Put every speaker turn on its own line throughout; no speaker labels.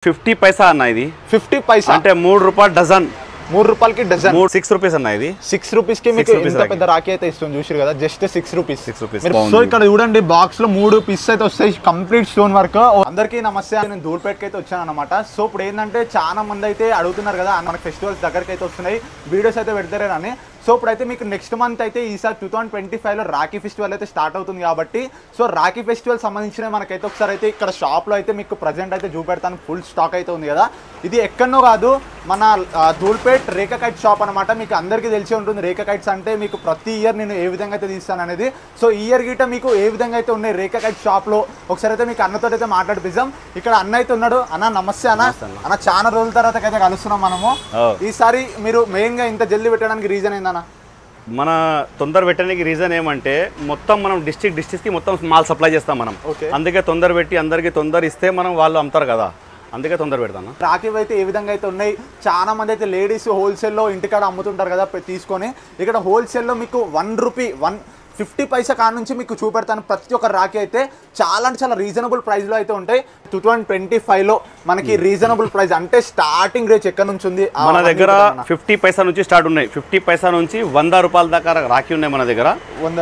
50 पैसा అన్న ఇది
50 पैसा
అంటే 3 రూపాయల డజన్
3 రూపాయలకి డజన్
6 రూపీస్ అన్న ఇది
6 రూపీస్ కి మీకు ఎంత పెద్ద రాఖీ అయితే ఇస్తుంది చూశారు కదా జస్ట్ 6 రూపీస్
సో
ఇక్కడ చూడండి బాక్స్ లో 3 పీసెస్ అయితే వస్తాయి కంప్లీట్ స్టోన్ వర్క్ అందరికీ నమస్తే నేను ధూల్పేటకి అయితే వచ్చాను అన్నమాట సో ఇప్పుడు ఏంటంటే చాలా మంది అయితే అడుగుతున్నారు కదా మనకి ఫెస్టివల్స్ దగ్గరికి అయితే వస్తున్నాయి వీడియోస్ అయితే పెడతారని సో ఇప్పుడైతే మీకు నెక్స్ట్ మంత్ అయితే ఈసారి 2025 లో రాఖీ ఫెస్టివల్ అయితే స్టార్ట్ అవుతుంది కాబట్టి సో రాఖీ ఫెస్టివల్ సంబంధించిన మనకైతే ఒకసారి అయితే ఇక్కడ షాప్లో అయితే మీకు ప్రజెంట్ అయితే చూపెడతాను ఫుల్ స్టాక్ అయితే ఉంది కదా ఇది ఎక్కడనో కాదు మన ధూల్పేట్ రేఖా కైట్ షాప్ అనమాట మీకు అందరికీ తెలిసి ఉంటుంది రేఖా కైట్స్ అంటే మీకు ప్రతి ఇయర్ నేను ఏ విధంగా అయితే తీస్తాను అనేది సో ఈ ఇయర్ గిట్ట మీకు ఏ విధంగా అయితే ఉన్నాయి రేఖా కైట్ షాప్లో ఒకసారి అయితే మీకు అన్నతో అయితే మాట్లాడిపిద్దాం ఇక్కడ అన్న అయితే ఉన్నాడు అన్న నమస్తే అన్న చాలా రోజుల తర్వాత అయితే కలుస్తున్నాం మనము ఈసారి మీరు మెయిన్గా ఇంత జల్దీ పెట్టడానికి రీజన్ ఏందన్న
మన తొందర పెట్టడానికి రీజన్ ఏమంటే మొత్తం మనం డిస్ట్రిక్ట్ కి మొత్తం మాల్ సప్లై చేస్తాం మనం అందుకే తొందర పెట్టి అందరికి తొందర ఇస్తే మనం వాళ్ళు అమ్ముతారు కదా అందుకే తొందర పెడతాను
రాఖీ అయితే ఏ విధంగా అయితే ఉన్నాయి చాలా మంది అయితే లేడీస్ హోల్సేల్లో ఇంటికాడ అమ్ముతుంటారు కదా తీసుకొని ఇక్కడ హోల్సేల్లో మీకు 1 రూపీ 50 పైసా కాడ నుంచి మీకు చూపెడతాను ప్రతి ఒక్క రాఖీ అయితే చాలా అంటే చాలా రీజనబుల్ ప్రైస్లో అయితే ఉంటాయి 2025లో మనకి రీజనబుల్ ప్రైస్ అంటే స్టార్టింగ్ రేట్ ఎక్కడ నుంచి ఉంది
మన దగ్గర 50 పైసా నుంచి స్టార్ట్ ఉన్నాయి 50 పైసా నుంచి 100 రూపాయల దాకా రాఖీ ఉన్నాయి మన దగ్గర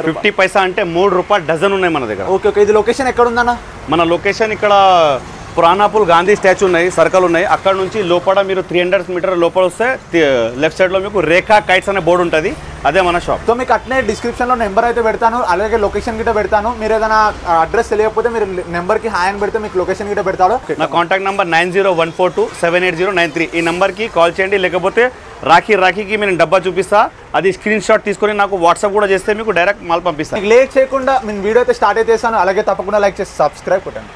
50 పైసా అంటే 3 రూపాయలు డజన్ ఉన్నాయి మన దగ్గర
ఓకే ఓకే ఇది లొకేషన్ ఎక్కడ ఉందన్న
మన లొకేషన్ ఇక్కడ పురాణాపూల్ గాంధీ స్టాచ్యూ ఉన్నాయి సర్కిల్ ఉన్నాయి అక్కడ నుంచి లోపల మీరు 300 మీటర్ లోపల వస్తే లెఫ్ట్ సైడ్ లో మీకు రేఖా కైట్స్ అనే బోర్డు ఉంటుంది అదే మన షాప్
సో మీకు అట్నే డిస్క్రిప్షన్ లో నెంబర్ అయితే పెడతాను అలాగే లొకేషన్ గిట్ట పెడతాను మీరు ఏదైనా అడ్రస్ తెలియకపోతే మీరు నెంబర్ కి హాయ్ అని పెడితే మీకు లొకేషన్ గిట్ట పెడతాడు
నా కాంటాక్ట్ నెంబర్ 9014278093 ఈ నెంబర్ కి కాల్ చేయండి లేకపోతే రాఖీకి నేను డబ్బా చూపిస్తా అది స్క్రీన్ షాట్ తీసుకొని నాకు వాట్సాప్ కూడా చేస్తే మీకు డైరెక్ట్ మాల్ పంపిస్తాను
లేట్ చేయకుండా నేను వీడియో అయితే స్టార్ట్ అయితే చేస్తాను అలాగే తప్పకుండా లైక్ చేసి సబ్స్క్రైబ్ కొట్టండి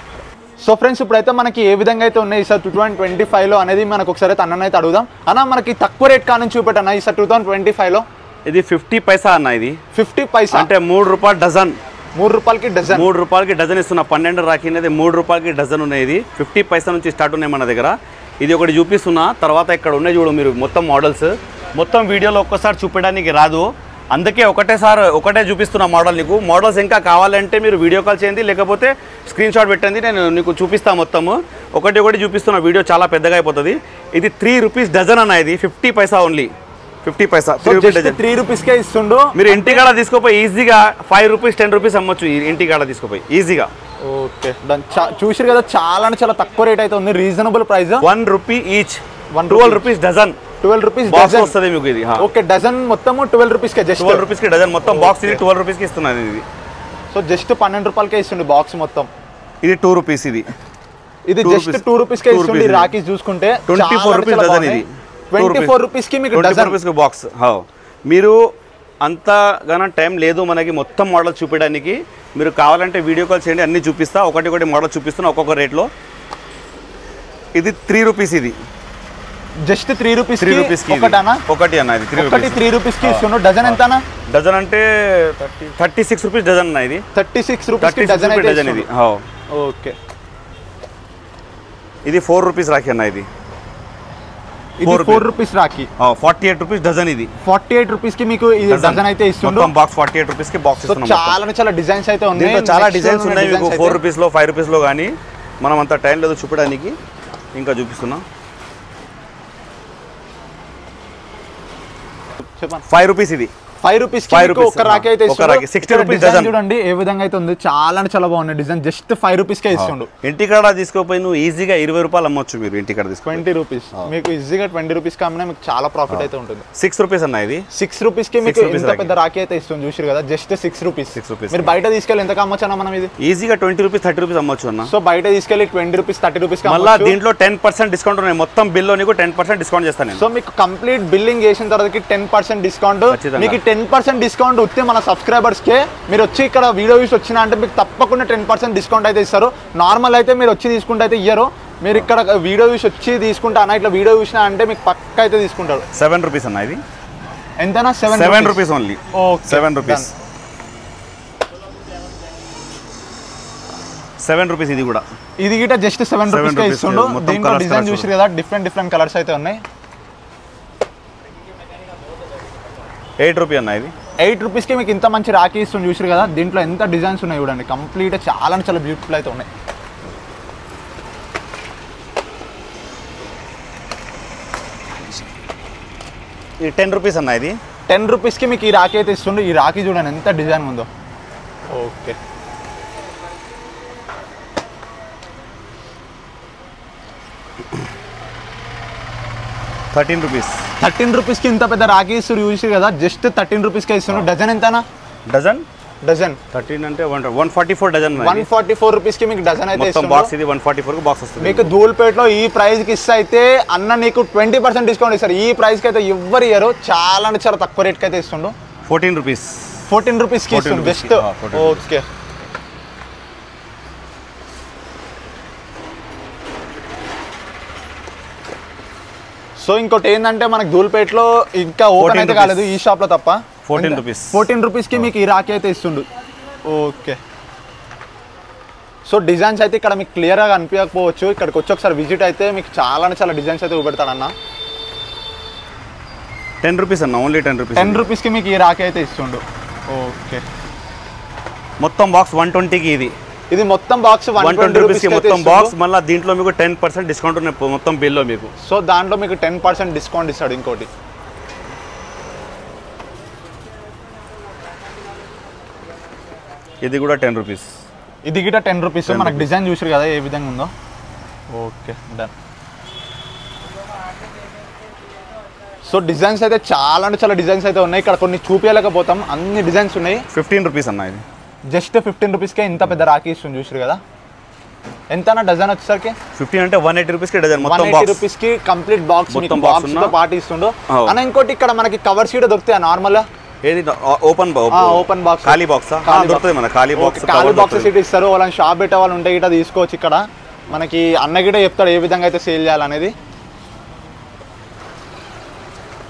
సో ఫ్రెండ్స్ ఇప్పుడైతే మనకి ఏ విధంగా అయితే ఉన్నాయి సార్ 2025లో అనేది మనకు ఒకసారి అయితే అన్న అయితే అడుగుదాం అన్న మనకి తక్కువ రేట్ కా నుంచి చూపెట్టన్నా ఈ సార్ 2025లో
ఇది 50 పైసా అన్న ఇది
50 పైసా
అంటే 3 రూపాయల డజన్
3 రూపాయలకి డజన్
3 రూపాయలకి డజన్ ఇస్తున్నా 12 రాఖీ అనేది 3 రూపాయలకి డజన్ ఉన్నాయి ఇది 50 పైసా నుంచి స్టార్ట్ ఉన్నాయి మన దగ్గర ఇది ఒకటి చూపిస్తున్నా తర్వాత ఇక్కడ ఉన్నాయి చూడు మీరు మొత్తం మోడల్స్ మొత్తం వీడియోలో ఒక్కసారి చూపించడానికి రాదు అందుకే ఒకటే చూపిస్తున్నా మోడల్ నీకు మోడల్స్ ఇంకా కావాలంటే మీరు వీడియో కాల్ చేయండి లేకపోతే స్క్రీన్ షాట్ పెట్టండి నేను నీకు చూపిస్తాను మొత్తము ఒకటి చూపిస్తున్నా వీడియో చాలా పెద్దగా అయిపోతుంది ఇది 3 రూపీస్ డజన్ అన్న ఇది 50 పైసా ఓన్లీ 50 పైసా
3 రూపీస్కే ఇస్తుండు
మీరు ఇంటికాడ తీసుకోపోయి ఈజీగా 5 రూపీస్ 10 రూపీస్ అమ్మొచ్చు ఇంటికాడ తీసుకోపోయి ఈజీగా
ఓకే చూసారు కదా చాలా అంటే చాలా తక్కువ రేట్ అయితే ఉంది reasonable price
1 rupee each 12 rupees dozen
12 rupees
box వస్తుంది మీకు ఇది
ఓకే డజన్ మొత్తం 12 రూపీస్ కే జస్ట్
12 రూపీస్ కి డజన్ మొత్తం బాక్స్ ఇది 12 రూపీస్ కి ఇస్తున్నాను ఇది
సో జస్ట్ 12 రూపాయలకే ఇస్తుంది బాక్స్ మొత్తం
ఇది 2 రూపీస్ ఇది
జస్ట్ 2 రూపీస్ కే ఇస్తుంది రాఖీ చూసుకుంటే
24 రూపీస్ డజన్ ఇది
24 రూపీస్ కి మీకు డజన్
24 రూపీస్ కి బాక్స్ మీరు అంతగాన టైం లేదు మనకి మొత్తం మోడల్ చూపించడానికి మీరు కావాలంటే వీడియో కాల్ చేయండి అన్ని చూపిస్తా ఒకటి మోడల్ చూపిస్తున్నా ఒక్కొక్క రేట్లో ఇది 3 రూపీస్ ఇది
జస్ట్ 3 రూపీస్
ఒకటి అన్న ఇది
3 రూపీస్ కి ఇస్తున్నాడు డజన్ ఎంత అన్న
డజన్ అంటే 36 రూపీస్ డజన్ అన్న ఇది
36 రూపీస్ కి డజన్
ఇది
ఓకే
ఇది 4 రూపీస్ రాఖీ అన్న ఇది
4 రూపీస్ రాఖీ
48 రూపీస్ డజన్ ఇది
48 రూపీస్ కి మీకు ఈ డజన్ అయితే ఇస్తున్నాడు
మొత్తం బాక్స్ 48 రూపీస్ కి బాక్స్ ఇస్తున్నాం
చాలా డిజైన్స్ అయితే ఉన్నాయి
చాలా డిజైన్స్ ఉన్నాయి మీకు 4 రూపీస్ లో 5 రూపీస్ లో గానీ మనం అంత టైం లేదు చూపడానికి ఇంకా చూపిస్తున్నా 5 రూపీస్ ఇది
5 రూపీస్ ఒక రాఖీ అయితే
60 రూపీస్ డజన్
చూడండి ఏ విధంగా అయితే ఉంది చాలా చాలా బాగుంది డిజైన్ జస్ట్ 5 రూపీస్ కే ఇస్తుండు
ఇంటికాడ తీసుకోపోయి నువ్వు ఈజీగా 20 రూపాయలు అమ్మొచ్చు మీరు ఇంటికాడ తీసుకో
20 రూపీస్ మీకు ఈజీగా 20 రూపీస్ కమ్మినా మీకు చాలా ప్రాఫిట్ అయితే ఉంటుంది
6 రూపీస్ అన్న ఇది
6 రూపీస్ కి మీకు ఇంత పెద్ద రాఖీ అయితే ఇస్తుంది చూసారు కదా జస్ట్ 6 రూపీస్ మీరు బయట తీసుకెళ్ళి ఎంత అమ్మొచ్చు అన్న మనం ఇది
ఈజీగా 20 రూపీస్ 30 రూపీస్ అమ్మొచ్చు అన్న
సో బయట తీసుకెళ్ళి 20 రూపీస్ 30 రూపీస్
మళ్ళీ దీంట్లో 10% డిస్కౌంట్ ఉన్నాయి మొత్తం బిల్లో నీకు 10% డిస్కౌంట్ చేస్తాను
సో మీకు కంప్లీట్ బిల్లింగ్ చేసిన తర్వాత 10% డిస్కౌంట్ మీకు 10% డిస్కౌంట్ వస్తే మన సబ్స్క్రైబర్స్ కే మీరు వచ్చి ఇక్కడ వీడియో చూసి వచ్చినా అంటే మీకు తప్పకుండా 10% డిస్కౌంట్ అయితే ఇస్తారు నార్మల్ అయితే మీరు వచ్చి తీసుకుంటే అయితే ఇయ్యరు మీరు ఇక్కడ వీడియో చూసి వచ్చి తీసుకుంటా అన్న ఇట్లా వీడియో చూసినా అంటే మీకు పక్క అయితే తీసుకుంటారు
7 రూపీస్ అన్న ఇది
ఎంతనా
7 రూపీస్ ఓన్లీ 7 రూపీస్ 7 రూపీస్ ఇది కూడా
ఇది గిట జస్ట్ 7 రూపీస్ కే ఇస్తుండు దీంట్లో డిజైన్ చూసారు కదా డిఫరెంట్ కలర్స్ అయితే ఉన్నాయి
8 రూపీ అన్న ఇది
8 రూపీస్ కి మీకు ఇంత మంచి రాఖీ ఇస్తుంది చూసారు కదా దీంట్లో ఎంత డిజైన్స్ ఉన్నాయి చూడండి కంప్లీట్ చాలా బ్యూటిఫుల్ అయితే ఉన్నాయి
ఇది 10 రూపీస్ అన్న. ఇది
10 రూపీస్కి మీకు ఈ రాఖీ అయితే ఇస్తుండు. ఈ రాఖీ చూడండి ఎంత డిజైన్ ఉందో. Okay,
13 rupees.
13 రూపీస్కి ఇంత పెద్ద రాఖీ ఇస్తారు చూసి కదా, జస్ట్ 13 రూపీస్కే ఇస్తుండ్రు. డజన్ ఎంతనా?
డజన్
డజన్
13 అంటే 144 డజన్.
144 రూపీస్కి మీకు డజన్ అయితే
మొత్తం బాక్స్ ఇది 144 బాక్స్ వస్తుంది
మీకు. ధూల్పేటలో ఈ ప్రైస్కి ఇస్తే అయితే అన్న నీకు 20% డిస్కౌంట్ ఇస్తారు. ఈ ప్రైస్కి అయితే ఎవ్వరు ఇయ్యరు. చాలా అంటే చాలా తక్కువ రేట్కి అయితే ఇస్తుండు.
14 రూపీస్.
14 రూపీస్కి ఇస్తుండు బెస్ట్. ఓకే, సో ఇంకోటి ఏంటంటే మనకు ధూల్పేటలో ఇంకా ఓపెన్ అయితే కాలేదు, ఈ షాప్లో తప్ప.
14 రూపీస్.
14 రూపీస్కి మీకు ఈ రాఖీ అయితే ఇస్తుండు. ఓకే, సో డిజైన్స్ అయితే ఇక్కడ మీకు క్లియర్గా కనిపించకపోవచ్చు. ఇక్కడికి వచ్చి ఒకసారి విజిట్ అయితే మీకు చాలా అంటే చాలా డిజైన్స్ అయితే చూపెడతాడన్న.
10 రూపీస్ అన్న, ఓన్లీ 10 రూపీస్.
10 రూపీస్కి మీకు ఈ రాఖీ అయితే ఇస్తుండు. ఓకే,
మొత్తం బాక్స్ 120కి. ఇది
మొత్తం బాక్స్
120 రూపీస్కి మొత్తం బాక్స్. మళ్ళీ దీంట్లో మీకు 10% డిస్కౌంట్ ఉన్నాయి మొత్తం బిల్లో మీకు.
సో దాంట్లో మీకు 10% డిస్కౌంట్ ఇస్తాడు. ఇంకోటి
ఇది కూడా 10 రూపీస్.
ఇది గిట 10 రూపీస్. మనకు డిజైన్ చూసారు కదా ఏ విధంగా ఉందో. Okay, done. సో డిజైన్స్ అయితే చాలా అంటే చాలా డిజైన్స్ అయితే ఉన్నాయి. ఇక్కడ కొన్ని చూపించలేకపోతాం, అన్ని డిజైన్స్ ఉన్నాయి.
15 రూపీస్ అన్న. ఇది
జస్ట్ 15 రూపీస్కే ఇంత పెద్ద రాఖీ ఇస్తుంది చూసారు కదా. ఎంతనా డజన్ వచ్చేసరికి?
15 అంటే 180 రూపీస్కి డజన్. మొత్తం
180 రూపీస్కి కంప్లీట్ బాక్స్
మొత్తం
బాక్స్తో పాటు ఇస్తుండు. అన్న ఇంకోటి ఇక్కడ మనకి కవర్ షీట్ దొరుకుతాయి నార్మల్గా.
ఏది ఓపెన్
బాక్స్?
ఖాళీ బాక్స్ దొరుకుతుంది మన. ఖాళీ
బాక్స్ సీట్ ఇస్తారు. వాళ్ళని షాప్ పెట్టే వాళ్ళు ఉంటే గిట్ట తీసుకోవచ్చు. ఇక్కడ మనకి అన్న గిట్ట చెప్తాడు ఏ విధంగా అయితే సేల్ చేయాలనేది.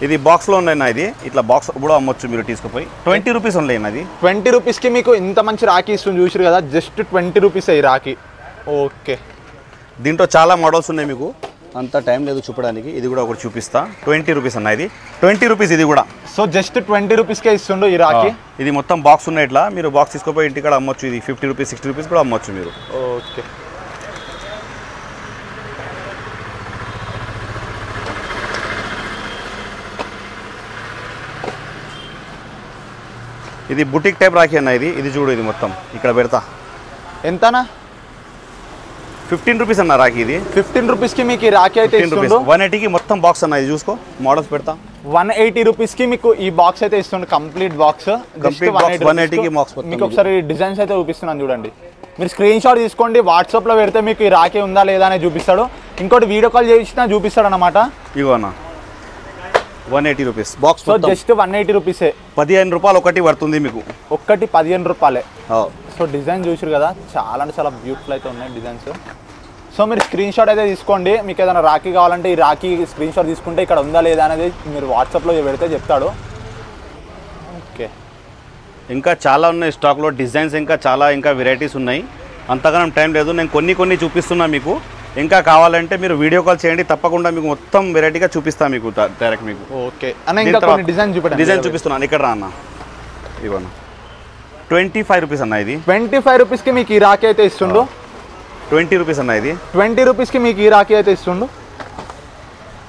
ఇది బాక్స్లో ఉన్నాయి. ఇది ఇట్లా బాక్స్ కూడా అమ్మొచ్చు మీరు తీసుకుపోయి. 20 రూపీస్ ఉన్నాయి. అది
20 రూపీస్కి మీకు ఇంత మంచి రాఖీ ఇస్తుంది చూసారు కదా. జస్ట్ 20 రూపీస్ ఈ రాఖీ. ఓకే,
దీంట్లో చాలా మోడల్స్ ఉన్నాయి మీకు, అంత టైం లేదు చూపడానికి. ఇది కూడా ఒకటి చూపిస్తా. 20 రూపీస్ అన్న. ఇది 20 రూపీస్. ఇది కూడా
సో జస్ట్ 20 రూపీస్కే ఇస్తుండు ఈ రాఖీ.
ఇది మొత్తం బాక్స్ ఉన్నాయి. ఇట్లా మీరు బాక్స్ తీసుకుపోయి ఇంటికాడ అమ్మొచ్చు. ఇది 50 రూపీస్ 60 రూపీస్ కూడా అమ్మొచ్చు మీరు.
ఓకే,
ఇది బుటిక్ టైప్ రాఖీ అన్న. ఇది చూడు, ఇది మొత్తం ఇక్కడ పెడతా.
ఎంతనా?
15 రూపీస్ అన్న రాఖీ. ఇది
15 రూపీస్కి మీకు ఈ రాఖీ అయితే ఇస్తుండు.
180కి మొత్తం బాక్స్ అన్న. ఇది చూసుకో, మోడల్స్ పెడతా.
180 రూపీస్కి మీకు ఈ బాక్స్ అయితే ఇస్తుండు. కంప్లీట్ బాక్స్
180కి బాక్స్.
మీకు ఒకసారి డిజైన్స్ అయితే చూపిస్తున్నాను చూడండి. మీరు స్క్రీన్ షాట్ తీసుకోండి, వాట్సాప్లో పెడితే మీకు ఈ రాఖీ ఉందా లేదా అనేది చూపిస్తాడు. ఇంకోటి వీడియో కాల్ చేసినా చూపిస్తాడు అనమాట.
ఇగో అన్న 180 రూపీస్ బాక్స్.
సో జస్ట్ 180 రూపీసే.
15 రూపాయలు ఒకటి పడుతుంది మీకు.
ఒక్కటి 15 రూపాయలే. సో డిజైన్ చూసారు కదా, చాలా అంటే చాలా బ్యూటిఫుల్ అయితే ఉన్నాయి డిజైన్స్. సో మీరు స్క్రీన్ షాట్ అయితే తీసుకోండి. మీకు ఏదైనా రాఖీ కావాలంటే ఈ రాఖీ స్క్రీన్ షాట్ తీసుకుంటే ఇక్కడ ఉందా లేదా అనేది మీరు వాట్సాప్లో పెడితే చెప్తాడు. ఓకే,
ఇంకా చాలా ఉన్నాయి స్టాక్లో డిజైన్స్. ఇంకా వెరైటీస్ ఉన్నాయి. అంతగానం టైం లేదు, నేను కొన్ని చూపిస్తున్నా మీకు. ఇంకా కావాలంటే మీరు వీడియో కాల్ చేయండి, తప్పకుండా మీకు మొత్తం వెరైటీగా చూపిస్తాను మీకు డైరెక్ట్ మీకు.
ఓకే అన్న, ఇంకా కొన్ని డిజైన్
చూపిస్తున్నాను. ఇక్కడ రా అన్న. ఇవన్న 25 రూపీస్ అన్న. ఇది
25 రూపీస్కి మీకు ఈ రాఖీ అయితే ఇస్తుండు.
20 రూపీస్ అన్న. ఇది
20 రూపీస్కి మీకు ఈ రాఖీ అయితే ఇస్తుండు.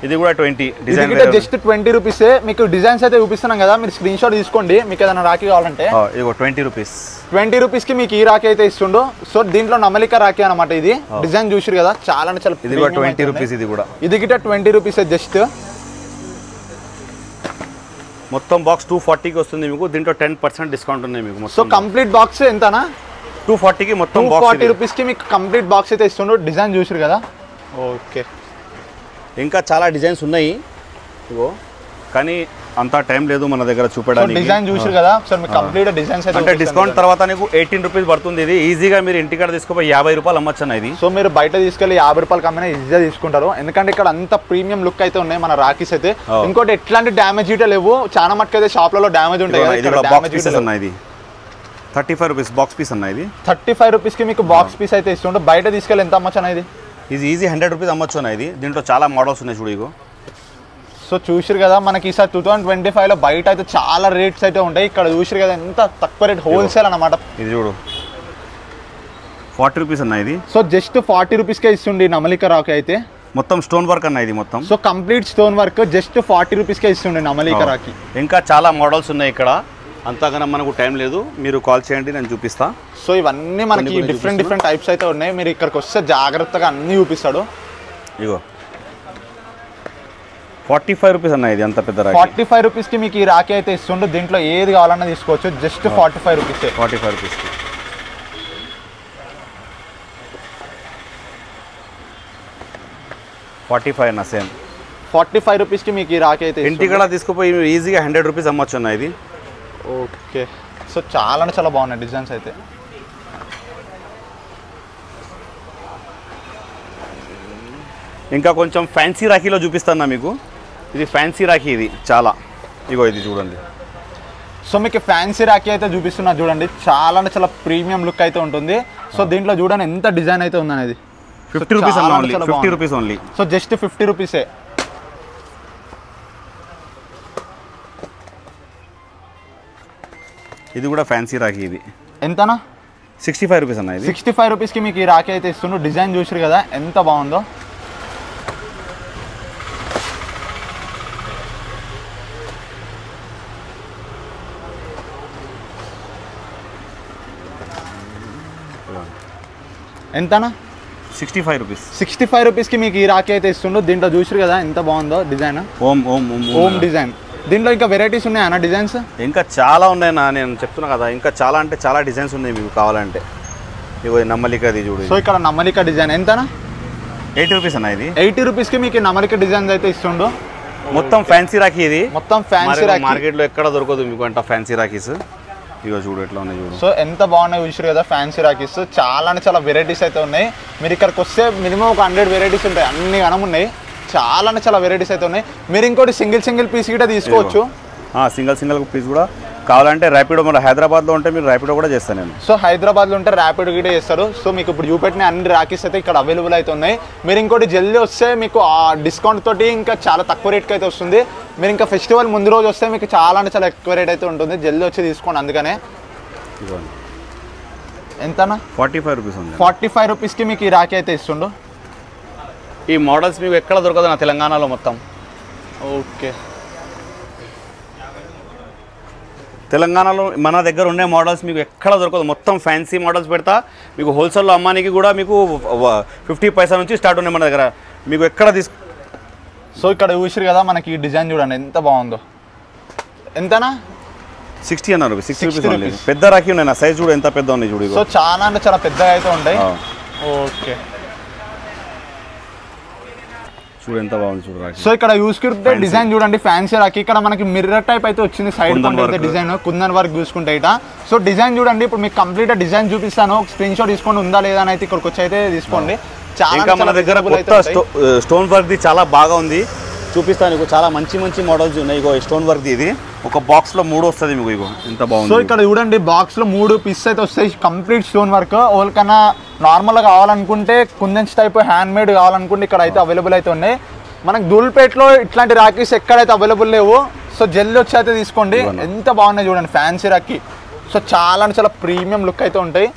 ఇది కూడా 20 డిజైన్.
జస్ట్ 20 రూపీసే. మీకు డిజైన్స్ అయితే చూపిస్తున్నాం కదా, మీరు స్క్రీన్ షాట్ తీసుకోండి. మీకు ఏదైనా రాఖీ కావాలంటే.
ఇగో 20 రూపీస్.
20 రూపీస్కి మీకు ఈ రాఖీ అయితే ఇస్తుండు. సో దీంట్లో నమలిక రాఖీ అనమాట. ఇది డిజైన్ చూసారు కదా, చాలా అంటే చాలా.
ఇది కూడా 20 రూపీస్. ఇది
గిట్ట 20 రూపీసే జస్ట్.
మొత్తం బాక్స్ 240కి వస్తుంది మీకు. దీంట్లో 10% డిస్కౌంట్ ఉన్నాయి మీకు.
సో కంప్లీట్ బాక్స్ ఎంతనా?
240కి మొత్తం.
240 రూపీస్కి మీకు కంప్లీట్ బాక్స్ అయితే ఇస్తుండు. డిజైన్ చూసారు కదా. ఓకే,
ఇంకా చాలా డిజైన్స్ ఉన్నాయి ఇగో, కానీ అంత టైం లేదు మన దగ్గర చూపడానికి.
డిజైన్ చూసారు కదా, ఒకసారి మీకు కంప్లీట్ డిజైన్స్ అయితే.
అంటే డిస్కౌంట్ తర్వాత నీకు 18 రూపీస్ పడుతుంది. ఇది ఈజీగా మీరు ఇంటికాడ తీసుకోపోయి 50 రూపాయలు అమ్మచ్చు అన్న. ఇది
సో మీరు బయట తీసుకెళ్ళి 50 రూపాయలు కమ్మినా ఈజీగా తీసుకుంటారు. ఎందుకంటే ఇక్కడ అంత ప్రీమియం లుక్ అయితే ఉన్నాయి మన రాఖీస్ అయితే. ఇంకోటి ఎట్లాంటి డ్యామేజ్ ఇటే లేవు. చాలా మటుకు అయితే షాప్లలో డ్యామేజ్ ఉంటాయి.
ఇది 35 రూపీస్ బాక్స్ పీస్ అన్న. ఇది
35 రూపీస్కి మీకు బాక్స్ పీస్ అయితే ఇస్తుండే. బయట తీసుకెళ్ళి ఎంత అమ్మచ్చు అన్న?
ఇది ఈజీ 100 రూపీస్ అమ్మచ్చు అన్న. ఇది దీంట్లో చాలా మోడల్స్ ఉన్నాయి చూడు ఇగో.
సో చూసిరు కదా, మనకి ఈసారి 2025లో బయట అయితే చాలా రేట్స్ అయితే ఉంటాయి. ఇక్కడ చూసిరు కదా ఎంత తక్కువ రేట్, హోల్సేల్ అనమాట.
ఇది చూడు 40 రూపీస్ అన్న. ఇది
సో జస్ట్ 40 రూపీస్కే ఇస్తుండే నమలిక రాఖీ అయితే.
మొత్తం స్టోన్ వర్క్ అన్న ఇది మొత్తం.
So complete stone work just 40 రూపీస్కే ఇస్తుండే నమలికా రాఖీ.
ఇంకా చాలా మోడల్స్ ఉన్నాయి ఇక్కడ, అంతగానో మనకు టైం లేదు, మీరు కాల్ చేయండి నేను చూపిస్తా.
సో ఇవన్నీ మనకి డిఫరెంట్ టైప్స్ అయితే ఉన్నాయి, మీరు ఇక్కడికి వస్తే జాగ్రత్తగా అన్నీ చూపిస్తాడు.
ఇగో 45 రూపీస్ అన్న ఇది అంత పెద్ద రాఖీ.
45 రూపీస్కి మీకు ఈ రాఖీ అయితే ఇస్తుండు. దీంట్లో ఏది కావాలన్నా తీసుకోవచ్చు, జస్ట్ 45 రూపీసే.
45 రూపీస్కి 45 అన్న సేమ్.
45 రూపీస్కి మీకు ఈ రాఖీ అయితే
ఇంటి కూడా తీసుకుపోయి ఈజీగా 100 రూపీస్ అమ్మొచ్చు అన్న ఇది.
ఓకే, సో చాలా చాలా బాగున్నాయి డిజైన్స్ అయితే.
ఇంకా కొంచెం ఫ్యాన్సీ రాఖీలో చూపిస్తాను మీకు. ఇది ఫ్యాన్సీ రాఖీ, ఇది చాలా, ఇగో ఇది చూడండి.
సో మీకు ఫ్యాన్సీ రాఖీ అయితే చూపిస్తున్నా చూడండి, చాలా చాలా ప్రీమియం లుక్ అయితే ఉంటుంది. సో దీంట్లో చూడండి ఎంత డిజైన్ అయితే ఉందనేది.
50 రూపీస్ అన్న, only 50 rupees only.
So just 50 రూపీసే.
ఇది కూడా ఫ్యాన్సీ రాఖీ, ఇది
ఎంతనా?
65 రూపీస్ అన్న ఇది.
65 రూపీస్కి మీకు ఈ రాఖీ అయితే ఇస్తుండ్రు. డిజైన్ చూసారు కదా ఎంత బాగుందో. ఎంతనా?
65 రూపీస్.
65 రూపీస్కి మీకు ఈ రాఖీ అయితే ఇస్తుండ్రు. దీంట్లో చూసారు కదా ఎంత బాగుందో డిజైన్.
ఓం ఓం ఓం
ఓం డిజైన్. దీంట్లో ఇంకా వెరైటీస్ ఉన్నాయా అన్న డిజైన్స్?
ఇంకా చాలా ఉన్నాయి నా, నేను చెప్తున్నా కదా, ఇంకా చాలా అంటే చాలా డిజైన్స్ ఉన్నాయి మీకు కావాలంటే. ఇగో నమ్మలికది చూడు.
సో ఇక్కడ నమ్మలిక డిజైన్ ఎంతనా?
80 రూపీస్ అన్న ఇది.
80 రూపీస్కి మీకు నమ్మలిక డిజైన్స్ అయితే ఇస్తుండ్రు.
మొత్తం ఫ్యాన్సీ రాఖీ ఇది.
మొత్తం ఫ్యాన్సీ రాఖీ.
మార్కెట్లో ఎక్కడ దొరకదు మీకు అంట ఫ్యాన్సీ రాఖీస్. ఇగో చూడు ఎట్లా ఉన్నాయి చూడు.
సో ఎంత బాగున్నాయి చూసారు కదా ఫ్యాన్సీ రాఖీస్. చాలా చాలా వెరైటీస్ అయితే ఉన్నాయి. మీరు ఇక్కడికి వస్తే మినిమం ఒక 100 వెరైటీస్ ఉంటాయి, అన్ని గణం ఉన్నాయి. చాలా చాలా వెరైటీస్ అయితే ఉన్నాయి. మీరు ఇంకోటి సింగిల్ పీస్ కూడా తీసుకోవచ్చు.
సింగిల్ పీస్ కూడా కావాలంటే ర్యాపిడో, మన హైదరాబాద్లో ఉంటే మీరు ర్యాపిడో కూడా చేస్తాను నేను.
సో హైదరాబాద్లో ఉంటే ర్యాపిడో కూడా చేస్తారు. సో మీకు ఇప్పుడు చూపెట్టిన అన్ని రాఖీస్ అయితే ఇక్కడ అవైలబుల్ అయితే ఉన్నాయి. మీరు ఇంకోటి జల్దీ వస్తే మీకు ఆ డిస్కౌంట్ తోటి ఇంకా చాలా తక్కువ రేట్కి అయితే వస్తుంది. మీరు ఇంకా ఫెస్టివల్ ముందు రోజు వస్తే మీకు చాలా అంటే చాలా ఎక్కువ రేట్ అయితే ఉంటుంది. జల్దీ వచ్చి తీసుకోండి. అందుకనే ఎంతనా?
45 రూపీస్ ఉంది.
45 రూపీస్కి మీకు ఈ రాఖీ అయితే ఇస్తుండు.
ఈ మోడల్స్ మీకు ఎక్కడ దొరకదు నా తెలంగాణలో మొత్తం.
ఓకే,
తెలంగాణలో మన దగ్గర ఉండే మోడల్స్ మీకు ఎక్కడ దొరకదు. మొత్తం ఫ్యాన్సీ మోడల్స్ పెడతా మీకు. హోల్సేల్లో అమ్మానికి కూడా మీకు 50 పైసా నుంచి స్టార్ట్ ఉన్నాయి మన దగ్గర. మీకు ఎక్కడ
సో ఇక్కడ చూసారు కదా మనకి ఈ డిజైన్ చూడండి ఎంత బాగుందో. ఎంతనా?
60 అన్నారు. 60 రూపీస్. పెద్ద రాఖీ ఉన్నాయి నా, సైజ్ చూడు ఎంత పెద్ద ఉన్నాయి చూడు.
సో చాలా అంటే చాలా పెద్దగా అయితే ఉంటాయి. ఓకే,
చూడు ఎంత బాగుంది చూడు రాఖీ.
సో ఇక్కడ చూసుకుంటే డిజైన్ చూడండి ఫ్యాన్సీ రాఖీ. ఇక్కడ మనకి మిర్రర్ టైప్ అయితే వచ్చింది, సైడ్ డిజైన్ కుందన్ వర్క్ చూసుకుంటే ఇట. సో డిజైన్ చూడండి, ఇప్పుడు మీకు కంప్లీట్ డిజైన్ చూపిస్తాను. ఒక స్క్రీన్ షాట్ తీసుకోండి, ఉందా లేదా అని అయితే ఇక్కడికి వచ్చి అయితే తీసుకోండి.
ఇంకా మన దగ్గర కొత్త స్టోన్ వర్క్ది చాలా బాగా ఉంది, చూపిస్తాను. మీకు చాలా మంచి మోడల్స్ ఉన్నాయి. ఇగో స్టోన్ వర్క్ది, ఇది ఒక బాక్స్ లో 3 వస్తుంది మీకు. ఇగో ఎంత బాగుంది.
సో ఇక్కడ చూడండి బాక్స్ లో 3 పీసెస్ అయితే వస్తాయి, కంప్లీట్ స్టోన్ వర్క్. ఎవరికైనా నార్మల్ గా కావాలనుకుంటే కుందన్స్ టైప్ హ్యాండ్ మేడ్ కావాలనుకుంటే ఇక్కడ అయితే అవైలబుల్ అయితే ఉన్నాయి. మనకు ధూల్పేటలో ఇట్లాంటి రాఖీస్ ఎక్కడైతే అవైలబుల్ లేవు. సో జల్దీ వచ్చి అయితే తీసుకోండి. ఎంత బాగున్నాయి చూడండి ఫ్యాన్సీ రాఖీ. సో చాలా అంటే చాలా ప్రీమియం లుక్ అయితే ఉంటాయి.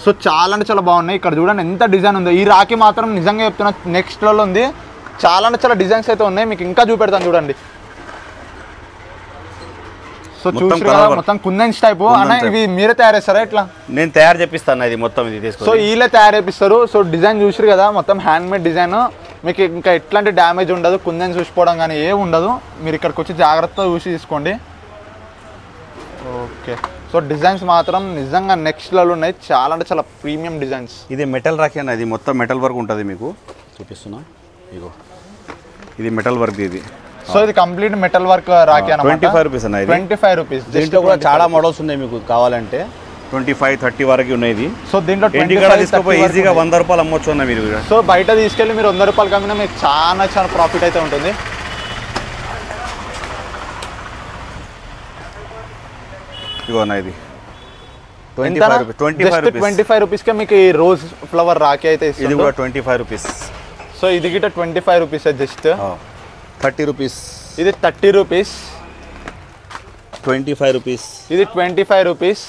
సో చాలా అంటే చాలా బాగున్నాయి. ఇక్కడ చూడండి ఎంత డిజైన్ ఉందో. ఈ రాఖీ మాత్రం నిజంగా చెప్తున్నా నెక్స్ట్ లెవెల్ ఉంది. చాలా అంటే చాలా డిజైన్స్ అయితే ఉన్నాయి, మీకు ఇంకా చూపెడతాను చూడండి. సో చూసి మొత్తం కుందన్స్ టైప్ అన్న, ఇవి మీరే తయారు చేస్తారా ఎట్లా?
నేను తయారు చేపిస్తాను ఇది మొత్తం. ఇది తీసుకో.
సో వీళ్ళే తయారు చేపిస్తారు. సో డిజైన్ చూసారు కదా మొత్తం హ్యాండ్ మేడ్ డిజైన్. మీకు ఇంకా ఎట్లాంటి డ్యామేజ్ ఉండదు, కుందన్స్ చూసిపోవడం కానీ ఏ ఉండదు. మీరు ఇక్కడికి వచ్చి జాగ్రత్తగా చూసి తీసుకోండి. ఓకే, సో డిజైన్స్ మాత్రం నిజంగా నెక్స్ట్ లెవెల్ ఉన్నాయి. చాలా అంటే చాలా ప్రీమియం డిజైన్స్.
ఇది మెటల్ రాఖీ అన్న, ఇది మొత్తం మెటల్ వర్క్ ఉంటుంది మీకు. చూపిస్తున్నా ఇగో, ఇది మెటల్ వర్క్ ఇది.
సో ఇది కంప్లీట్ మెటల్ వర్క్ రాఖీ అన్నమాట.
25 రూపీస్ అన్న ఇది.
25 రూపీస్.
దీంట్లో కూడా చాలా మోడల్స్ ఉన్నాయి మీకు కావాలంటే. 25, 30 వరకు ఉన్నాయి ఇది.
సో దీంట్లో
తీసుకుపోయి ఈజీగా 100 రూపాయలు అమ్మొచ్చు అన్న మీరు.
సో బయట తీసుకెళ్ళి మీరు 100 రూపాయలు కమ్మినా మీకు చాలా చాలా ప్రాఫిట్ అయితే ఉంటుంది.
ఇగో అన్న ఇది
25 రూపీస్కే మీకు ఈ రోజ్ ఫ్లవర్ రాఖీ అయితే ఇస్తుంది.
ఇది కూడా 25 రూపీస్.
సో ఇది గిట్ట 25 రూపీస్ జస్ట్.
30 రూపీస్.
ఇది 30 రూపీస్.
25 రూపీస్.
ఇది 25 రూపీస్.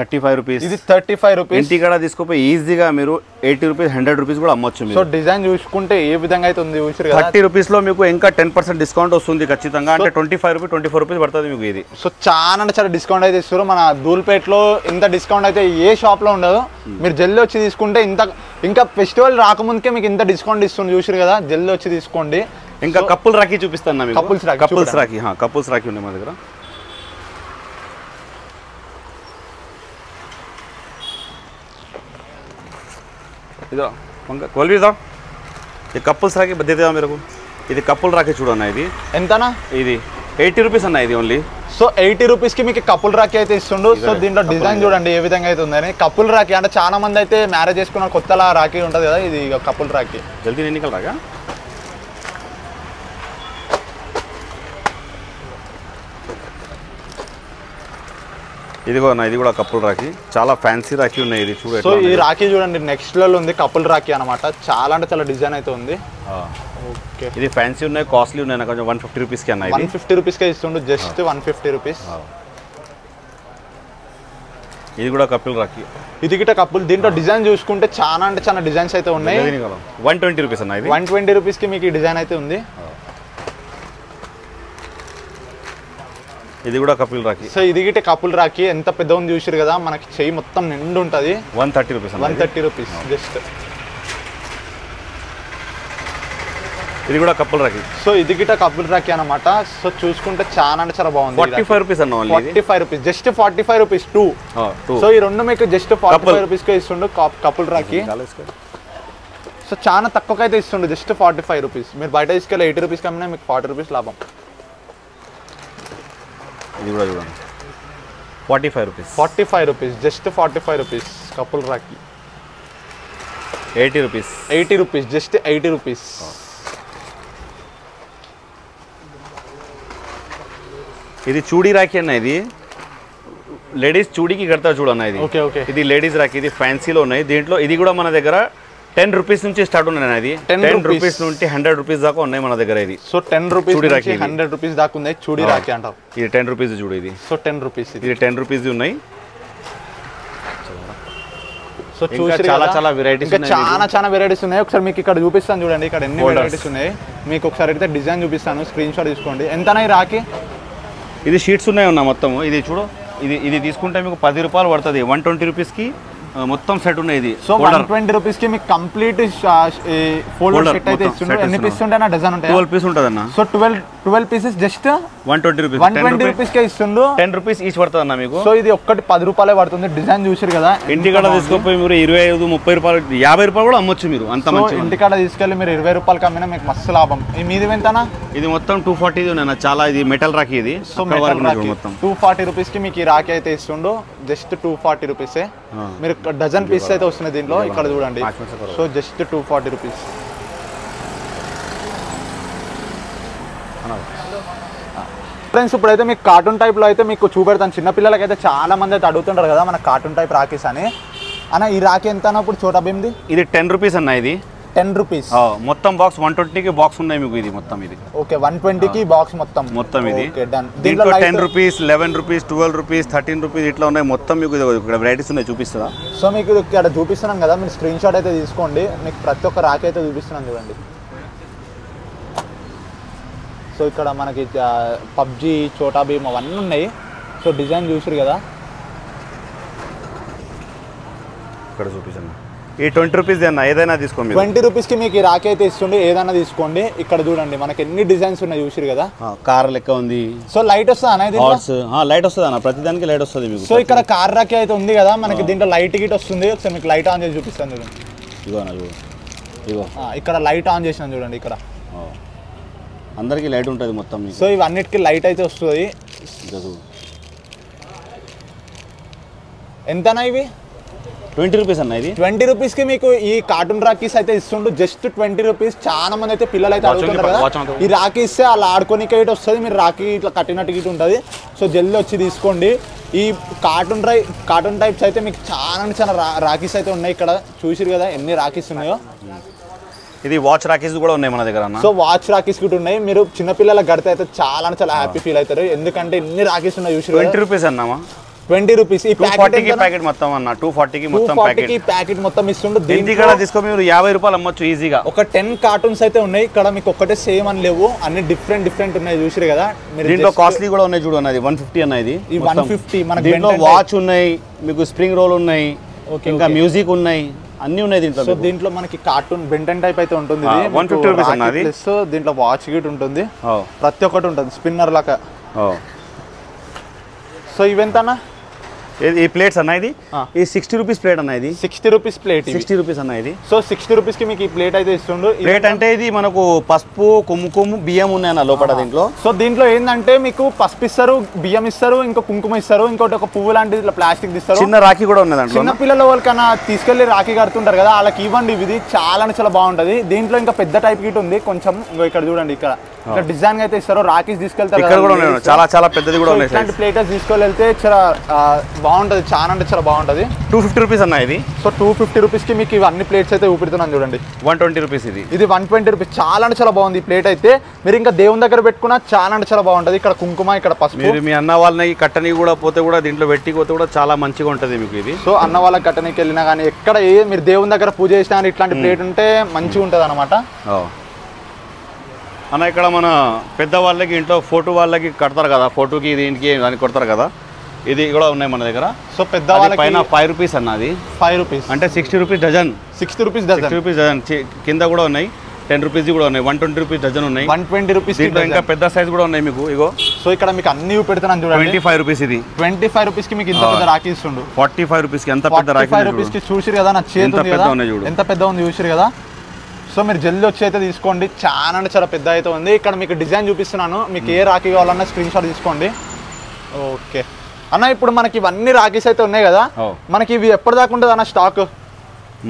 35 రూపీస్.
ఇది 35 రూపీస్.
ఇంటికాడ తీసుకుపోయి ఈజీగా మీరు 80 రూపీస్ 100 రూపీస్ కూడా అమ్మొచ్చు.
సో డిజైన్ చూసుకుంటే ఏ విధంగా అయితే ఉంది చూసారు కదా.
30 రూపీస్లో మీకు ఇంకా 10% డిస్కౌంట్ వస్తుంది ఖచ్చితంగా. అంటే 24 రూపీస్ పడుతుంది మీకు ఇది.
సో చాలా అంటే చాలా డిస్కౌంట్ అయితే ఇస్తారు. మన ధూల్పేటలో ఇంత డిస్కౌంట్ అయితే ఏ షాప్లో ఉండదు. మీరు జల్దీ వచ్చి తీసుకుంటే ఇంకా ఫెస్టివల్ రాకముందుకే మీకు ఇంత డిస్కౌంట్ ఇస్తుంది చూసారు కదా. జల్దీ వచ్చి తీసుకోండి.
ఇంకా కప్పుల్ రాఖీ చూపిస్తాను మీకు.
కపుల్స్ రాఖీ
కపుల్స్ రాఖీ ఉన్నాయి మా దగ్గర. ఇదో కొలిదా ఇది కప్పుల్స్ రాఖీ బద్దెదా మీరు. ఇది కప్పుల్ రాఖీ చూడన్నా. ఇది
ఎంతనా?
ఇది 80 రూపీస్ అన్న ఇది ఓన్లీ.
సో 80 రూపీస్కి మీకు కపుల్ రాఖీ అయితే ఇస్తుండు. సో దీంట్లో డిజైన్ చూడండి ఏ విధంగా అయితే ఉందని. కపుల్ రాఖీ అంటే చాలా మంది అయితే మ్యారేజ్ చేసుకున్న కొత్తలా రాఖీ ఉంటుంది కదా, ఇది కపుల్ రాఖీ.
జల్దీ ఎన్నికలు రాగా. ఇదిగో అన్న, ఇది కూడా కపుల్ రాఖీ. చాలా ఫ్యాన్సీ రాఖీ ఉన్నాయి. ఇది చూడండి.
సో ఈ రాఖీ చూడండి నెక్స్ట్ లెవెల్ ఉంది. కపుల్ రాఖీ అనమాట. చాలా అంటే చాలా డిజైన్ అయితే ఉంది. ఓకే,
ఇది ఫ్యాన్సీ ఉన్నాయి, కాస్ట్లీ ఉన్నాయి. కొంచెం 150 రూపీస్కి అన్న.
150 రూపీస్కే ఇస్తుండు. Just 150 rupees.
ఇది కూడా కపుల్ రాఖీ.
ఇది గిట్ట కపుల్. దీంట్లో డిజైన్ చూసుకుంటే చాలా అంటే చాలా డిజైన్స్ అయితే ఉన్నాయి.
120 రూపీస్ అన్న. ఇది
120 రూపీస్కి మీకు ఈ డిజైన్ అయితే ఉంది.
ఇది కూడా కపుల్ రాఖీ.
సో ఇది గిట్ట కపుల్ రాఖీ. ఎంత పెద్ద ఉంది చూసారు కదా. మనకి చెయ్యి మొత్తం నిండు ఉంటుంది.
130 రూపీస్.
130 rupees just.
ఇది కూడా కపుల్ రాఖీ.
సో ఇది గిట్ట కపుల్ రాఖీ అనమాట. సో చూసుకుంటే చాలా అంటే చాలా బాగుంది.
45 రూపీస్ అన్న.
45 rupees just 45 rupees two. So ఈ రెండు మీకు జస్ట్ 45 రూపీస్కే ఇస్తుండు కపుల్ రాఖీ. సో చాలా తక్కువకైతే ఇస్తుండు. Just 45 rupees. మీరు బయట తీసుకెళ్ళి 80 రూపీస్ కమ్మినా మీకు 40 రూపీస్ లాభం.
ఇది కూడా చూడండి 45 rupees.
45 rupees just 45 rupees couple Rakhi.
80 rupees.
80 rupees just 80 rupees.
ఇది చూడీ రాఖీ అన్న. ఇది లేడీస్ చూడీకి కడతారు చూడన్న. ఇది
ఓకే ఓకే.
ఇది లేడీస్ రాఖీ. ఇది ఫ్యాన్సీలో ఉన్నాయి. దీంట్లో ఇది కూడా మన దగ్గర 10 రూపీస్ నుంచి స్టార్ట్ ఉన్నాయి. అది 10 రూపీస్ నుండి 100 రూపీస్ దాకా ఉన్నాయి మన దగ్గర. ఇది
సో 10 రూపీస్ నుంచి 100 రూపీస్ దాకా ఉన్నాయి. చూడీ రాఖీ అంటారు.
ఇది 10 రూపీస్ చూడు. ఇది
సో 10 రూపీస్.
ఇది 10 రూపీస్ ఉన్నాయి.
సో చూసి
చాలా చాలా వెరైటీస్
ఉన్నాయి. చాలా వెరైటీస్ ఉన్నాయి. ఒకసారి మీకు ఇక్కడ చూపిస్తాను చూడండి. ఇక్కడ ఎన్ని వెరైటీస్ ఉన్నాయి మీకు ఒకసారి అయితే డిజైన్ చూపిస్తాను. స్క్రీన్ షాట్ తీసుకోండి. ఎంతనా ఈ రాఖీ?
ఇది షీట్స్ ఉన్నాయి ఉన్నా మొత్తం. ఇది చూడు. ఇది తీసుకుంటే మీకు 10 రూపాయలు పడుతుంది. 120 రూపీస్కి మొత్తం సెట్ ఉన్నాయి. ఇది
సో 120 రూపీస్కి మీకు కంప్లీట్ ఫోల్డర్ సెట్ అయితే ఇస్తుండే. ఎన్ని పీస్ ఉంటాయి? డజన్ ఉంటాయి.
12 పీస్ ఉంటుంది అన్న.
So 12 pieces just
120 rupees.
120 రూపీస్కే ఇస్తుండు.
10 రూపీస్ ఈచ్ పడుతుంది అన్న మీకు.
సో ఇది ఒక్కటి 10 రూపాయలే పడుతుంది. డిజైన్ చూసారు కదా.
ఇంటికాడ తీసుకుపోయి మీరు 25, 30 రూపాయలు, 50 రూపాయలు కూడా అమ్మొచ్చు మీరు. అంత మంచి
ఇంటికాడ తీసుకెళ్ళి మీరు 20 రూపాయలకి అమ్మినా మీకు మస్తు లాభం. ఈ మీది ఎంతనా?
ఇది మొత్తం 240 ఉన్నాయి. చాలా ఇది మెటల్ రాఖీ. ఇది
సో మొత్తం 240 రూపీస్కి మీకు ఈ రాఖీ అయితే ఇస్తుండు. జస్ట్ 240 రూపీసే. మీరు డజన్ పీస్ అయితే వస్తున్నాయి దీంట్లో. ఇక్కడ చూడండి. So just 240 rupees. ఫ్రెండ్స్ ఇప్పుడైతే మీకు కార్టూన్ టైప్లో అయితే మీకు చూపెడతాను. చిన్నపిల్లలకి అయితే చాలా మంది అయితే అడుగుతుంటారు కదా మన కార్టూన్ టైప్ రాఖీస్ అని. అన్న ఈ రాఖీ ఎంత అన్న? ఇప్పుడు చోటా భీమ్ది
ఇది 10 రూపీస్ అన్న. ఇది
10 రూపీస్.
మొత్తం బాక్స్ 120కి బాక్స్ ఉన్నాయి మీకు. ఇది మొత్తం ఇది
ఓకే 120కి బాక్స్ మొత్తం ఇది.
దీంట్లో 10 రూపీస్, 11 రూపీస్, 12 రూపీస్, 13 రూపీస్ ఇట్లా ఉన్నాయి మొత్తం మీకు. ఇక్కడ వెరైటీస్ ఉన్నాయి చూపిస్తుందా?
సో మీకు ఇక్కడ చూపిస్తున్నాం కదా. మీరు స్క్రీన్ షాట్ అయితే తీసుకోండి. మీకు ప్రతి ఒక్క రాఖీ అయితే చూపిస్తున్నాం చూడండి. సో ఇక్కడ మనకి పబ్జీ, చోటా భీమ్ అవన్నీ ఉన్నాయి. సో డిజైన్ చూసారు కదా.
ఇక్కడ చూపిస్తాను. ఈ 20 రూపీస్ అన్న. ఏదైనా తీసుకోండి.
20 రూపీస్కి మీకు ఈ రాఖీ అయితే ఇస్తుండే. ఏదైనా తీసుకోండి. ఇక్కడ చూడండి మనకి ఎన్ని డిజైన్స్ ఉన్నాయి చూసారు కదా.
కార్ లెక్క ఉంది.
సో లైట్ వస్తుంది అన్న.
లైట్ వస్తుంది అన్న. ప్రతిదానికి లైట్ వస్తుంది మీకు.
సో ఇక్కడ కార్ రాఖీ అయితే ఉంది కదా మనకి. దీంట్లో లైట్ గిట్ వస్తుంది. ఒకసారి మీకు లైట్ ఆన్ చేసి చూపిస్తాను చూడండి.
ఇగో
ఇక్కడ లైట్ ఆన్ చేసినాను చూడండి. ఇక్కడ
అందరికి లైట్ ఉంటుంది మొత్తం.
సో ఇవన్నిటికి లైట్ అయితే వస్తుంది. ఎంతనా ఇవి?
20 రూపీస్ అన్న. ఇది
20 రూపీస్కి మీకు ఈ కార్టూన్ రాఖీస్ అయితే ఇస్తుండు. Just 20 rupees. చాలా మంది అయితే పిల్లలు అయితే అడుగుతుంటారు కదా. ఈ రాఖీ ఇస్తే అలా ఆడుకోనికే ఇటు వస్తుంది. మీరు రాఖీ ఇట్లా కట్టినట్టు ఇటు ఉంటుంది. సో జల్దీ వచ్చి తీసుకోండి. ఈ కార్టూన్ టైప్స్ అయితే మీకు చాలా రాఖీస్ అయితే ఉన్నాయి. ఇక్కడ చూసిరు కదా ఎన్ని రాఖీస్ ఉన్నాయో.
ఇది వాచ్ రాఖీస్ కూడా ఉన్నాయి మన దగ్గర.
సో వాచ్ రాఖీస్ కూడా ఉన్నాయి. మీరు చిన్నపిల్లలకు కడితే అయితే చాలా హ్యాపీ ఫీల్ అవుతారు. ఎందుకంటే ఎన్ని రాఖీస్ ఉన్నాయి చూసి.
20 రూపీస్ అన్నామా?
20 రూపీస్. ఈ
240 కి ప్యాకెట్ మొత్తం అన్న, 240 కి మొత్తం ప్యాకెట్.
ప్యాకెట్ మొత్తం ఇస్తుండు.
దీంట్లో కూడా తీసుకో మీరు 50 రూపాయలు అమ్మొచ్చు ఈజీగా.
ఒక 10 కార్టూన్స్ అయితే ఉన్నాయి ఇక్కడ, మీకు ఒక్కటే సేమ్ అని లేవు, అన్ని డిఫరెంట్ ఉన్నాయి, చూసిరు కదా మీరు.
దీంట్లో కాస్ట్లీ కూడా ఉన్నాయి చూడు అన్నది 150 అన్నది.
ఈ 150 మనకి
దీంట్లో వాచ్ ఉన్నాయి, మీకు స్ప్రింగ్ రోల్ ఉన్నాయి, ఇంకా మ్యూజిక్ ఉన్నాయి, అన్ని ఉన్నాయి దీంట్లో.
సో దీంట్లో మనకి కార్టూన్ బెంటన్ టైప్ అయితే ఉంటుంది.
150 రూపీస్ అన్నది.
ప్లస్ దీంట్లో వాచ్ గిట్ ఉంటుంది, ప్రతి ఒక్కటి ఉంటుంది స్పిన్నర్ లాగా. సో ఇవెంతనా
ఈ ప్లేట్స్ అన్న, ఇది ఈ 60 రూపీస్ ప్లేట్ అన్న, ఇది
60 రూపీస్ ప్లేట్,
60 రూపీస్ అన్న ఇది.
సో 60 రూపీస్ కి మీకు ఈ ప్లేట్ అయితే ఇస్తుండు.
ప్లేట్ అంటే ఇది మనకు పసుపు, కుంకుమ, బియ్యం ఉన్నాయన్న లోపల దీంట్లో.
సో దీంట్లో ఏంటంటే మీకు పసుపు ఇస్తారు, బియ్యం ఇస్తారు, ఇంకా కుంకుమ ఇస్తారు, ఇంకోటి ఒక పువ్వు లాంటిది ఇట్లా ప్లాస్టిక్ ఇస్తారు.
చిన్న రాఖీ కూడా ఉన్నదండి.
చిన్న పిల్లల వాళ్ళకన్నా తీసుకెళ్లి రాఖీ కడుతుంటారు కదా, వాళ్ళకి ఇవ్వండి. ఇది చాలా బాగుంటది. దీంట్లో ఇంకా పెద్ద టైప్ గిట్ ఉంది కొంచెం. ఇక్కడ చూడండి, ఇక్కడ డిజైన్ అయితే ఇస్తారు, రాఖీస్ తీసుకెళ్తారు.
ఇక్కడ కూడా ఉన్నాయి, చాలా పెద్దది కూడా ఉన్నాయి.
ఇట్లాంటి ప్లేటర్స్ తీసుకొని వెళ్తే చాలా బాగుంటది, చాలా అంటే చాలా బాగుంటది.
250 రూపీస్ అన్న ఇది.
సో 250 రూపీస్ కి మీకు ఇవన్నీ ప్లేట్స్ అయితే ఊపిడుతున్నాను చూడండి.
120 రూపీస్ ఇది.
ఇది 120 రూపీస్. చాలా అంటే చాలా బాగుంది ఈ ప్లేట్ అయితే. మీరు ఇంకా దేవుని దగ్గర పెట్టుకున్నా చాలా అంటే చాలా బాగుంటది. ఇక్కడ కుంకుమ, ఇక్కడ పసుపు.
మీరు మీ అన్న వాళ్ళని కట్టని కూడా పోతే కూడా దీంట్లో పెట్టి పోతే కూడా చాలా మంచిగా ఉంటుంది మీకు ఇది.
సో అన్న వాళ్ళకి కట్టనికి వెళ్ళినా కానీ ఎక్కడ మీరు దేవుని దగ్గర పూజ చేసినా కానీ ఇట్లాంటి ప్లేట్ ఉంటే మంచిగా ఉంటుంది అనమాట.
అన్న ఇక్కడ మన పెద్ద వాళ్ళకి ఇంట్లో ఫోటో వాళ్ళకి కడతారు కదా, ఫోటోకి దీనికి దానికి కొడతారు కదా, ఇది కూడా ఉన్నాయి మన దగ్గర.
సో పెద్ద వాళ్ళకి
పైన 5 రూపీస్ అన్నది.
5 రూపీస్
అంటే 60 rupees dozen.
60 rupees dozen.
60 rupees dozen. కింద కూడా ఉన్నాయి 10 రూపీస్ కూడా ఉన్నాయి, 120 రూపీస్ డజన్ ఉన్నాయి.
120 రూపీస్.
దీంట్లో ఇంకా పెద్ద సైజ్ కూడా ఉన్నాయి మీకు. ఇగో
సో ఇక్కడ మీకు అన్ని పెడుతున్నాను చూడండి.
25 రూపీస్ ఇది.
25 రూపీస్ కి మీకు ఇంత పెద్ద రాఖీ ఇస్తుండు.
45 రూపీస్ కి ఎంత పెద్ద రాఖీ.
45 రూపీస్ కి చూసిరు కదా, నా చేతి ఉంది కదా ఎంత పెద్ద ఉంది చూసిరు కదా. సో మీరు జల్దీ వచ్చి అయితే తీసుకోండి, చాలా అంటే చాలా పెద్ద అయితే ఉంది. ఇక్కడ మీకు డిజైన్ చూపిస్తున్నాను, మీకు ఏ రాఖీ కావాలన్నా స్క్రీన్ షాట్ తీసుకోండి. ఓకే అన్న, ఇప్పుడు మనకి ఇవన్నీ రాఖీస్ అయితే ఉన్నాయి కదా, మనకి ఇవి ఎప్పటిదాకా ఉంటుంది అన్న స్టాక్?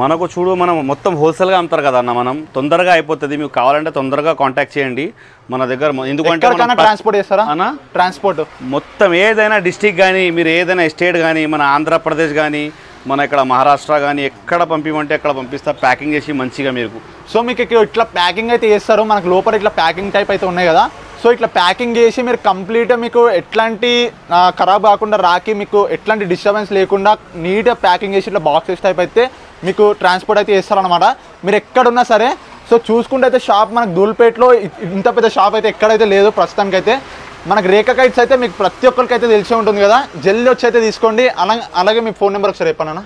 మనకు చూడు, మనం మొత్తం హోల్సేల్గా అమ్ముతారు కదా అన్న, మనం తొందరగా అయిపోతుంది. మీకు కావాలంటే తొందరగా కాంటాక్ట్ చేయండి మన దగ్గర. ఎందుకంటే
ట్రాన్స్పోర్ట్ చేస్తారా అన్న? ట్రాన్స్పోర్ట్ మొత్తం
ఏదైనా డిస్టిక్ కానీ, మీరు ఏదైనా స్టేట్ కానీ, మన ఆంధ్రప్రదేశ్ కానీ, మన ఇక్కడ మహారాష్ట్ర కానీ ఎక్కడ పంపిమంటే అక్కడ పంపిస్తా, ప్యాకింగ్ చేసి మంచిగా మీకు.
సో మీకు ఇట్లా ప్యాకింగ్ అయితే చేస్తారు, మనకు లోపల ఇట్లా ప్యాకింగ్ టైప్ అయితే ఉన్నాయి కదా. సో ఇట్లా ప్యాకింగ్ చేసి మీరు కంప్లీట్గా మీకు ఎట్లాంటి ఖరాబ్ కాకుండా రాకి, మీకు ఎట్లాంటి డిస్టర్బెన్స్ లేకుండా నీట్గా ప్యాకింగ్ చేసి ఇట్లా బాక్సెస్ టైప్ అయితే మీకు ట్రాన్స్పోర్ట్ అయితే చేస్తారనమాట. మీరు ఎక్కడున్నా సరే. సో చూసుకుంటే అయితే షాప్ మనకు దూల్పేటలో ఇంత పెద్ద షాప్ అయితే ఎక్కడైతే లేదు ప్రస్తుతానికైతే. మనకు రేఖా కైట్స్ అయితే మీకు ప్రతి ఒక్కరికి అయితే తెలిసే ఉంటుంది కదా, జల్దీ వచ్చి అయితే తీసుకోండి. అలాగే మీ ఫోన్ నెంబర్ ఒకసారి చెప్పనా?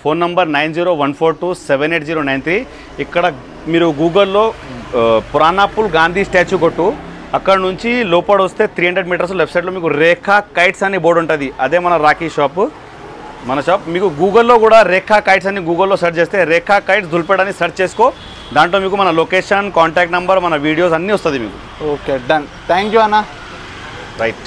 Phone number 9014278093. ఇక్కడ మీరు గూగుల్లో పురాణాపుల్ గాంధీ స్టాచ్యూ కొట్టు, అక్కడ నుంచి లోపల వస్తే 300 మీటర్స్ లెఫ్ట్ సైడ్లో మీకు రేఖా కైట్స్ అని బోర్డు ఉంటుంది. అదే మన రాఖీ షాప్, మన షాప్. మీకు గూగుల్లో కూడా రేఖా కైట్స్ అని గూగుల్లో సెర్చ్ చేస్తే రేఖా కైట్స్ దుల్పేట్ అని సెర్చ్ చేసుకో. దాంట్లో మీకు మన లొకేషన్, కాంటాక్ట్ నెంబర్, మన వీడియోస్ అన్నీ వస్తుంది మీకు.
Okay, done. థ్యాంక్ యూ అన్న.
రైట్.